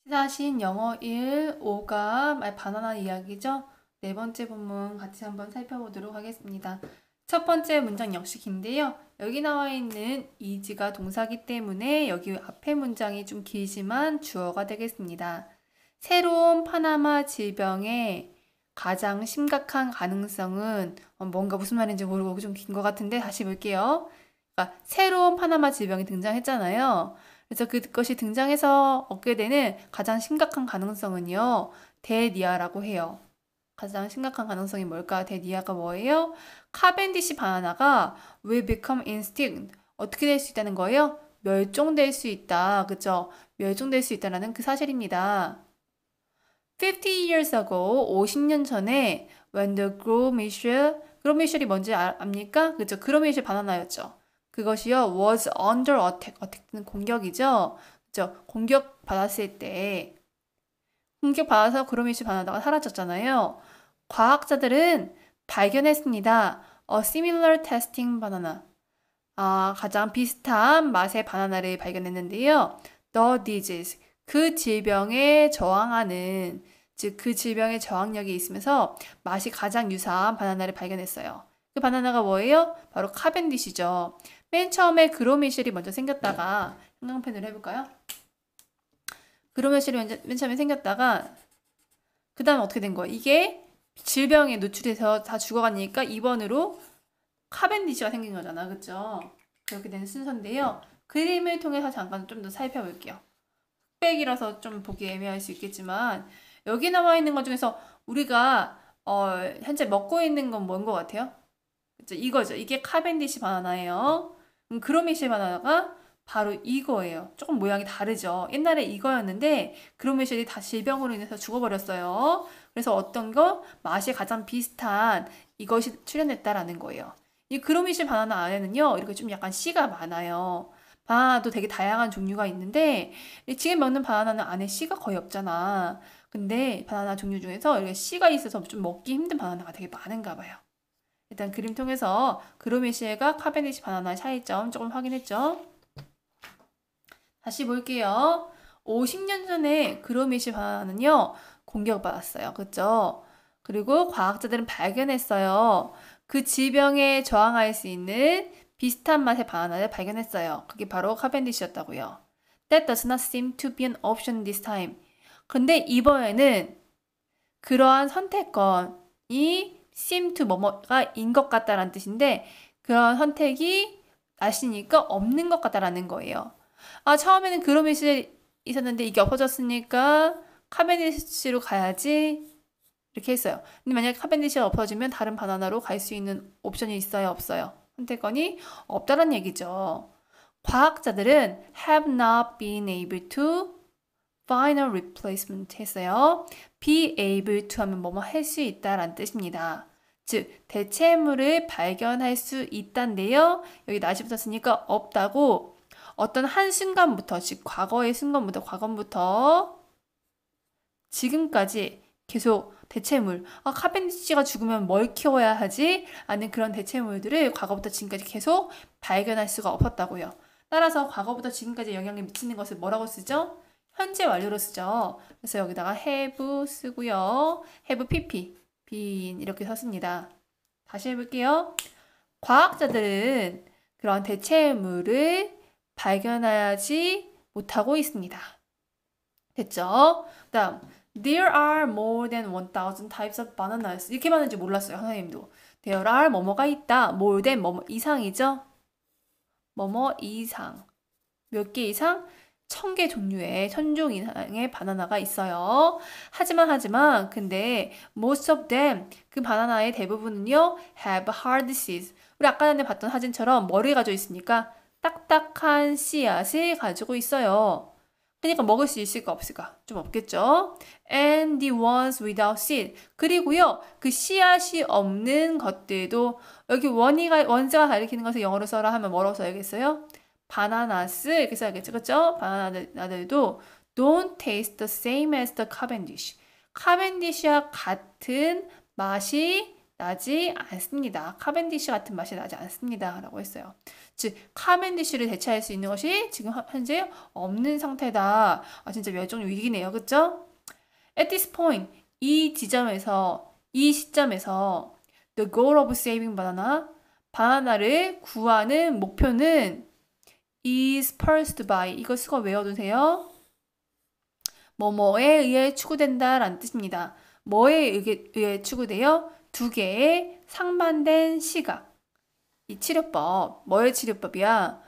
시사신 영어 1, 5가 바나나 이야기죠. 네 번째 본문 같이 한번 살펴보도록 하겠습니다. 첫 번째 문장 역시 긴데요. 여기 나와 있는 is가 동사기 때문에 여기 앞에 문장이 좀 길지만 주어가 되겠습니다. 새로운 파나마 질병의 가장 심각한 가능성은 뭔가 무슨 말인지 모르고 좀 긴 것 같은데 다시 볼게요. 그러니까 새로운 파나마 질병이 등장했잖아요. 그래서 그것이 등장해서 얻게 되는 가장 심각한 가능성은요, 대니아라고 해요. 가장 심각한 가능성이 뭘까? 대니아가 뭐예요? 카벤디시 바나나가 will become extinct. 어떻게 될 수 있다는 거예요? 멸종될 수 있다. 그죠? 멸종될 수 있다는 그 사실입니다. 50 years ago, 50년 전에 when the Gros Michel, Gros Michel이 뭔지 압니까? 그죠? 그로 미셸 바나나였죠. 그것이요, was under attack. attack는 공격이죠. 그죠? 공격받았을 때, 공격받아서 그로 미셸 바나나가 사라졌잖아요. 과학자들은 발견했습니다. A similar tasting banana. 가장 비슷한 맛의 바나나를 발견했는데요. The disease. 그 질병에 저항하는, 즉 그 질병의 저항력이 있으면서 맛이 가장 유사한 바나나를 발견했어요. 그 바나나가 뭐예요? 바로 카벤디시죠. 맨 처음에 그로미실이 먼저 생겼다가 형광펜으로 해볼까요? 그로미실이 맨 처음에 생겼다가 그 다음에 어떻게 된 거예요? 이게 질병에 노출돼서 다 죽어가니까 2번으로 카벤디시가 생긴 거잖아. 그쵸? 그렇게 된 순서인데요. 그림을 통해서 잠깐 좀 더 살펴볼게요. 흑백이라서 좀 보기 애매할 수 있겠지만 여기 나와 있는 것 중에서 우리가 현재 먹고 있는 건 뭔 것 같아요? 그쵸? 이거죠. 이게 카벤디시 바나나예요. 그로미실 바나나가 바로 이거예요. 조금 모양이 다르죠. 옛날에 이거였는데 그로미실이 다 질병으로 인해서 죽어버렸어요. 그래서 어떤 거 맛이 가장 비슷한 이것이 출현했다라는 거예요. 이 그로미실 바나나 안에는요, 이렇게 좀 약간 씨가 많아요. 바나나도 되게 다양한 종류가 있는데 지금 먹는 바나나는 안에 씨가 거의 없잖아. 근데 바나나 종류 중에서 이렇게 씨가 있어서 좀 먹기 힘든 바나나가 되게 많은가 봐요. 일단 그림 통해서 그로미실과 카베니시 바나나의 차이점 조금 확인했죠. 다시 볼게요. 50년 전에 그로미실 바나나는요, 공격받았어요. 그죠? 그리고 과학자들은 발견했어요. 그 질병에 저항할 수 있는 비슷한 맛의 바나나를 발견했어요. 그게 바로 카벤디시였다고요. That does not seem to be an option this time. 근데 이번에는 그러한 선택권이 seem to 뭐뭐가 인 것 같다라는 뜻인데 그런 선택이 나시니까 없는 것 같다라는 거예요. 처음에는 그로미실 있었는데 이게 없어졌으니까 카벤디시로 가야지 이렇게 했어요. 근데 만약에 카벤디시가 없어지면 다른 바나나로 갈 수 있는 옵션이 있어요, 없어요? 선택권이 없다는 얘기죠. 과학자들은 have not been able to find a replacement 했어요. be able to 하면 뭐뭐 할 수 있다라는 뜻입니다. 즉 대체물을 발견할 수 있단데요. 여기 not이 붙었으니까 없다고 어떤 한 순간부터, 즉 과거의 순간부터, 과거부터 지금까지 계속 대체물, 카벤디시가 죽으면 뭘 키워야 하지? 라는 그런 대체물들을 과거부터 지금까지 계속 발견할 수가 없었다고요. 따라서 과거부터 지금까지 영향을 미치는 것을 뭐라고 쓰죠? 현재 완료로 쓰죠. 그래서 여기다가 have 쓰고요. have pp, been 이렇게 썼습니다. 다시 해볼게요. 과학자들은 그런 대체물을 발견하지 못하고 있습니다. 됐죠? 그 다음 There are more than 1,000 types of bananas. 이렇게 많은지 몰랐어요, 선생님도. There are 뭐뭐가 있다. More than 뭐뭐 이상이죠? 뭐뭐 이상. 몇 개 이상? 1000개 종류의, 1000종 이상의 바나나가 있어요. 하지만, 근데 most of them, 그 바나나의 대부분은요, have hard seeds. 우리 아까 전에 봤던 사진처럼 머리를 가지고 있으니까 딱딱한 씨앗을 가지고 있어요. 그러니까 먹을 수 있을까 없을까? 좀 없겠죠? And the ones without seed. 그리고요, 그 씨앗이 없는 것들도 여기 원자가 가리키는 것을 영어로 써라 하면 뭐라고 써야겠어요? 바나나스 이렇게 써야겠죠, 그렇죠? 바나나들도 don't taste the same as the Cavendish. 카벤디시와 같은 맛이 나지 않습니다. 카벤디시 같은 맛이 나지 않습니다. 라고 했어요. 즉 카벤디시를 대체할 수 있는 것이 지금 현재 없는 상태다. 진짜 멸종 위기네요. 그쵸? At this point, 이 시점에서 the goal of saving banana, 바나나를 구하는 목표는 is pursued by, 이거 수거 외워두세요. 뭐뭐에 의해 추구된다 라는 뜻입니다. 뭐에 의해 추구돼요? 두 개의 상반된 시각. 이 치료법, 뭐의 치료법이야?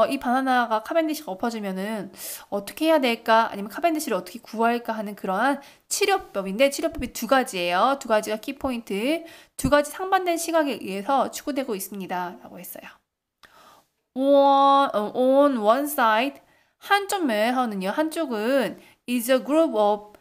이 바나나가 카벤디시가 엎어지면은 어떻게 해야 될까? 아니면 카벤디시를 어떻게 구할까 하는 그러한 치료법인데, 치료법이 두 가지예요. 두 가지가 키포인트. 두 가지 상반된 시각에 의해서 추구되고 있습니다. 라고 했어요. On one side, 한쪽은 is a group of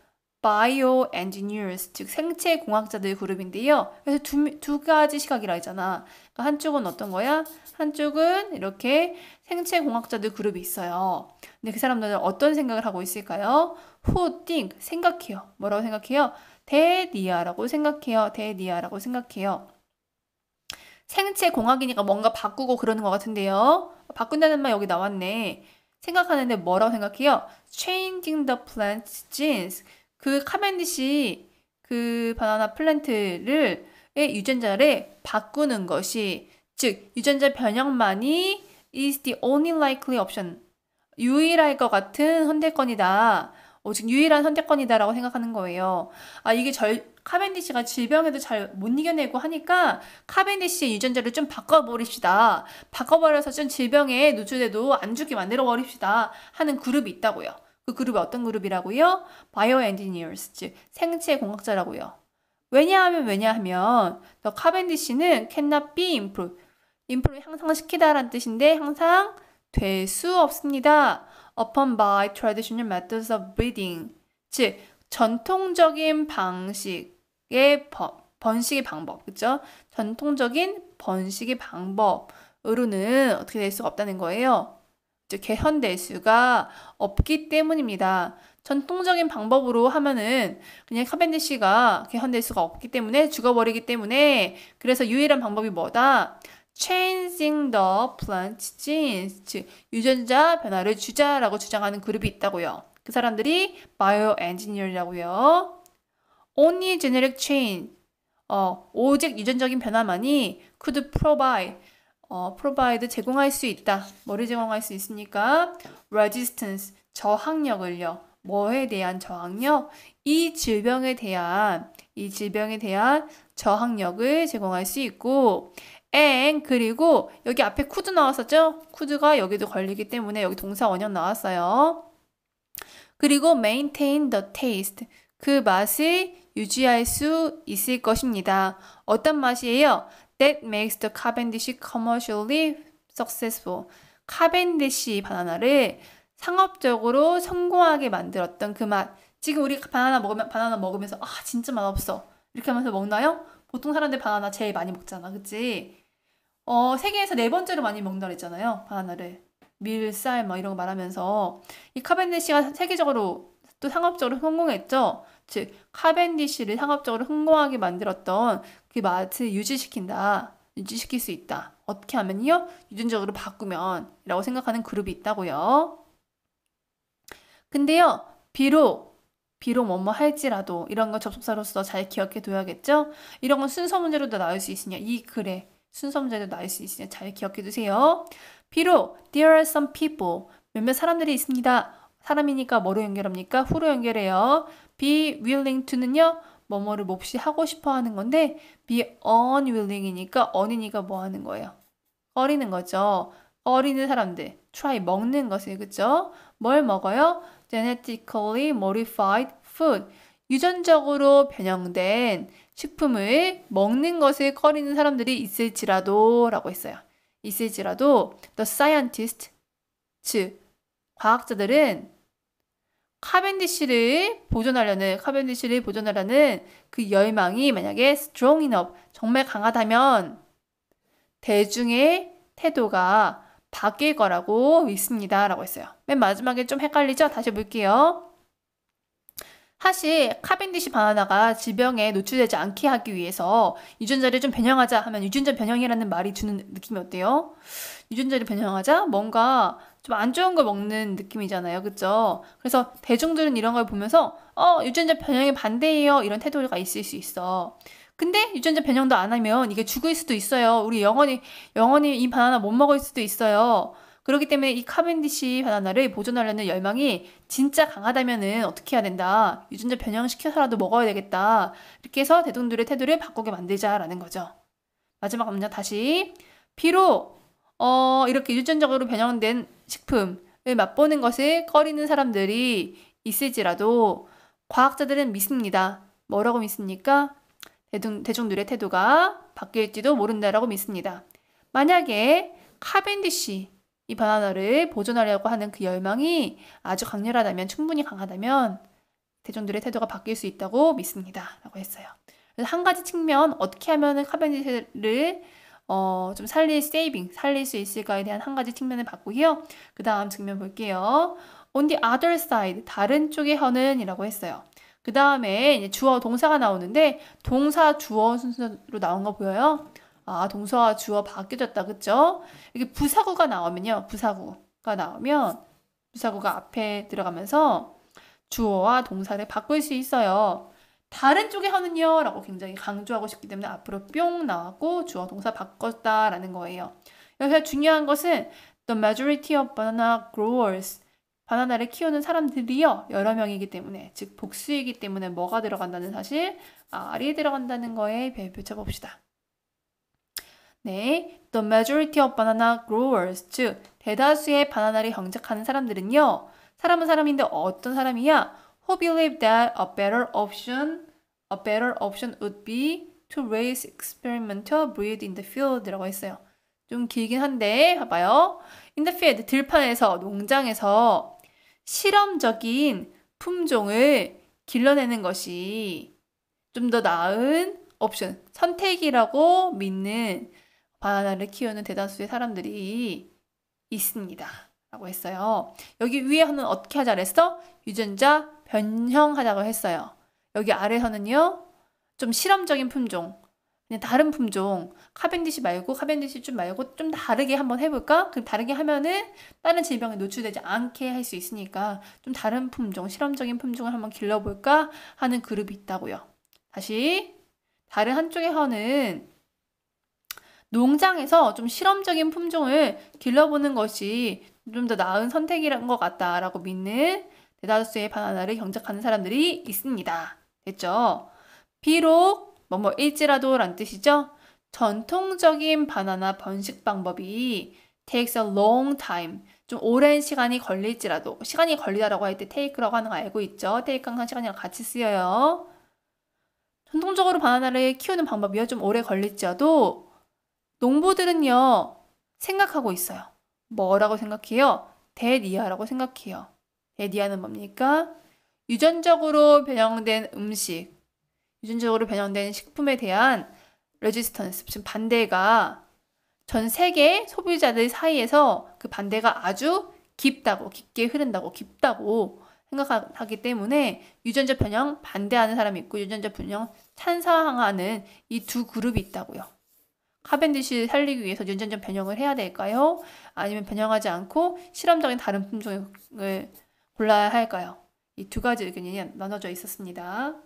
bioengineers, 즉 생체공학자들 그룹인데요. 그래서 두 가지 시각이라 했잖아. 그러니까 한쪽은 어떤 거야? 한쪽은 이렇게 생체공학자들 그룹이 있어요. 근데 그 사람들은 어떤 생각을 하고 있을까요? Who think, 생각해요. 뭐라고 생각해요? 대니아라고 생각해요. 생체공학이니까 뭔가 바꾸고 그러는 것 같은데요. 바꾼다는 말 여기 나왔네. 생각하는데 뭐라고 생각해요? Changing the plant's genes. 그 카벤디시 그 바나나 플랜트를 유전자를 바꾸는 것이, 즉 유전자 변형만이 is the only likely option, 유일할 것 같은 선택권이다. 즉 유일한 선택권이다라고 생각하는 거예요. 이게 카벤디시가 질병에도 잘 못 이겨내고 하니까 카벤디시의 유전자를 좀 바꿔버립시다. 바꿔버려서 좀 질병에 노출돼도 안 죽게 만들어 버립시다 하는 그룹이 있다고요. 그 그룹이 어떤 그룹이라고요? 바이오엔지니어스, 즉 생체공학자라고요. 왜냐하면 the 카벤디시는 cannot be improved, 향상시키다라는 뜻인데 향상 될 수 없습니다. upon by traditional methods of breeding, 즉 전통적인 방식의 번식의 방법, 그죠? 전통적인 번식의 방법으로는 어떻게 될 수가 없다는 거예요. 즉 개선될 수가 없기 때문입니다. 전통적인 방법으로 하면은 그냥 카벤디시가 개선될 수가 없기 때문에 죽어버리기 때문에, 그래서 유일한 방법이 뭐다? Changing the plant genes, 즉 유전자 변화를 주자라고 주장하는 그룹이 있다고요. 그 사람들이 bioengineer이라고요. Only genetic change, 오직 유전적인 변화만이 could provide, 제공할 수 있다. 뭐를 제공할 수 있습니까? resistance, 저항력을요. 뭐에 대한 저항력? 이 질병에 대한 저항력을 제공할 수 있고, 그리고 여기 앞에 could 나왔었죠? could가 여기도 걸리기 때문에 여기 동사 원형 나왔어요. 그리고 maintain the taste, 그 맛을 유지할 수 있을 것입니다. 어떤 맛이에요? That makes the Cavendish commercially successful. 카벤디시 바나나를 상업적으로 성공하게 만들었던 그 맛. 지금 우리 바나나 먹으면서 진짜 맛없어 이렇게 하면서 먹나요? 보통 사람들 바나나 제일 많이 먹잖아, 그치? 세계에서 4번째로 많이 먹는다 그랬잖아요, 바나나를. 밀, 쌀, 이런 거 말하면서. 이 카벤디시가 세계적으로 또 상업적으로 성공했죠. 즉, 카벤디시를 상업적으로 성공하게 만들었던 그 맛을 유지시킬 수 있다. 어떻게 하면요? 유전적으로 바꾸면 이라고 생각하는 그룹이 있다고요. 근데요, 비록 뭐뭐 할지라도 이런 거 접속사로서 잘 기억해 둬야겠죠? 이런 건 순서 문제로도 나올 수 있으냐? 이 글에 순서 문제도 나올 수 있으냐? 잘 기억해 두세요. 비록 there are some people, 몇몇 사람들이 있습니다. 사람이니까 뭐로 연결합니까? who로 연결해요. be willing to는요, 뭐뭐를 몹시 하고 싶어 하는 건데, be unwilling이니까 un이니까 뭐 하는 거예요? 꺼리는 거죠. 꺼리는 사람들. try, 먹는 것을, 그죠? 뭘 먹어요? genetically modified food, 유전적으로 변형된 식품을 먹는 것을 꺼리는 사람들이 있을지라도 라고 했어요. 있을지라도 the scientist, 즉 과학자들은 카벤디시를 보존하려는 그 열망이 만약에 strong enough, 정말 강하다면 대중의 태도가 바뀔 거라고 믿습니다 라고 했어요. 맨 마지막에 좀 헷갈리죠? 다시 볼게요. 사실 카벤디시 바나나가 질병에 노출되지 않게 하기 위해서 유전자를 좀 변형하자 하면 유전자 변형이라는 말이 주는 느낌이 어때요? 유전자를 변형하자? 뭔가 좀 안 좋은 걸 먹는 느낌이잖아요. 그쵸? 그래서 대중들은 이런 걸 보면서 유전자 변형에 반대해요. 이런 태도가 있을 수 있어. 근데 유전자 변형도 안 하면 이게 죽을 수도 있어요. 우리 영원히 이 바나나 못 먹을 수도 있어요. 그렇기 때문에 이 카벤디시 바나나를 보존하려는 열망이 진짜 강하다면은 어떻게 해야 된다. 유전자 변형시켜서라도 먹어야 되겠다. 이렇게 해서 대중들의 태도를 바꾸게 만들자라는 거죠. 마지막 문장 다시. 비록 이렇게 유전적으로 변형된 식품을 맛보는 것을 꺼리는 사람들이 있을지라도 과학자들은 믿습니다. 뭐라고 믿습니까? 대중들의 태도가 바뀔지도 모른다라고 믿습니다. 만약에 카벤디시 이 바나나를 보존하려고 하는 그 열망이 아주 강렬하다면, 충분히 강하다면 대중들의 태도가 바뀔 수 있다고 믿습니다. 라고 했어요. 그래서 한 가지 측면, 어떻게 하면 카벤디시를 좀 살릴 수 있을까에 대한 한 가지 측면을 봤고요. 그 다음 측면 볼게요. On the other side, 다른 쪽의 현은 이라고 했어요. 그 다음에 이제 주어, 동사가 나오는데 동사, 주어 순서로 나온 거 보여요? 아, 동사와 주어 바뀌어졌다. 그쵸? 이게 부사구가 나오면 부사구가 앞에 들어가면서 주어와 동사를 바꿀 수 있어요. 다른 쪽에 하는요 라고 굉장히 강조하고 싶기 때문에 앞으로 뿅 나왔고 주어 동사 바꿨다라는 거예요. 여기서 중요한 것은 the majority of banana growers, 바나나를 키우는 사람들이요 여러 명이기 때문에, 즉 복수이기 때문에 뭐가 들어간다는 사실, R이 들어간다는 거에 배우쳐 봅시다. 네, the majority of banana growers, 즉 대다수의 바나나를 경작하는 사람들은요, 사람은 사람인데 어떤 사람이야? Who believe that a better option would be to raise experimental breed in the field라고 했어요. 좀 길긴 한데 봐봐요. In the field, 들판에서, 농장에서 실험적인 품종을 길러내는 것이 좀 더 나은 옵션, 선택이라고 믿는 바나나를 키우는 대다수의 사람들이 있습니다. 라고 했어요. 여기 위에서는 어떻게 하자 그랬어? 유전자 변형하자고 했어요. 여기 아래서는요, 좀 실험적인 품종, 그냥 다른 품종, 카벤디시 좀 말고 좀 다르게 한번 해볼까? 그럼 다르게 하면은 다른 질병에 노출되지 않게 할 수 있으니까 좀 다른 품종, 실험적인 품종을 한번 길러볼까 하는 그룹이 있다고요. 다시 다른 한쪽의 허는 농장에서 좀 실험적인 품종을 길러보는 것이 좀 더 나은 선택이란 것 같다라고 믿는 대다수의 바나나를 경작하는 사람들이 있습니다. 됐죠? 비록 뭐일지라도 란 뜻이죠? 전통적인 바나나 번식 방법이 takes a long time, 좀 오랜 시간이 걸릴지라도, 시간이 걸리다라고 할 때 take라고 하는 거 알고 있죠? take 항상 시간이랑 같이 쓰여요. 전통적으로 바나나를 키우는 방법이요, 좀 오래 걸릴지라도 농부들은요 생각하고 있어요. 뭐라고 생각해요? 대니아라고 생각해요. 대니아는 뭡니까? 유전적으로 변형된 음식, 유전적으로 변형된 식품에 대한 레지스턴스, 지금 반대가 전 세계 소비자들 사이에서 그 반대가 아주 깊게 흐른다고, 깊다고 생각하기 때문에 유전자 변형 반대하는 사람이 있고 유전자 변형 찬성하는 이 두 그룹이 있다고요. 카벤디시를 살리기 위해서 유전자 변형을 해야 될까요? 아니면 변형하지 않고 실험적인 다른 품종을 골라야 할까요? 이 두 가지 의견이 나눠져 있었습니다.